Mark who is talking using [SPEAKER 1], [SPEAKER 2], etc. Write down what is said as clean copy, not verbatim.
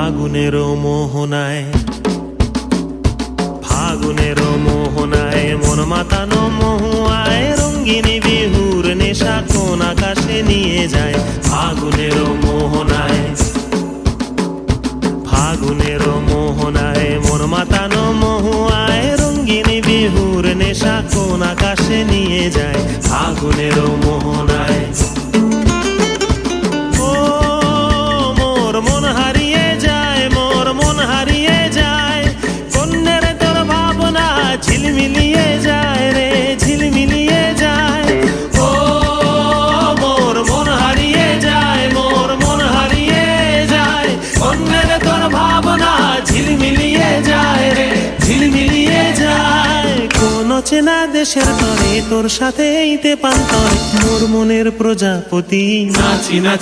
[SPEAKER 1] ফাগুনের মোহনায়, ফাগুনের মোহনায় মন মাতানো মহুয়ায় রঙ্গিনী বিহুর নেশা কোন আকাশে নিয়ে যায়। ফাগুনের মোহনায়, ফাগুনের মোহনায় মন মাতানো মহুয়ায় রঙ্গিনী বিহুর নেশা কোন আকাশে নিয়ে যায়। ফাগুনের মোহনায় ও মোর মন হারিয়ে যায়, মোর মন হারিয়ে যায়, কন্যের তোর ভাবনা ঝিলমিলিয়ে যায় রে, ঝিলমিলিয়ে যায়। ও মোর মন হারিয়ে যায়, মোর মন হারিয়ে যায়, কন্যের তোর ভাবনা ঝিলমিলিয়ে যায় রে, ঝিলমিলিয়ে যায়। কোন চেনা দেশের তরে তোর সাথে এইতে পান্তরে মোর মনের প্রজাপতি নাচি নাচি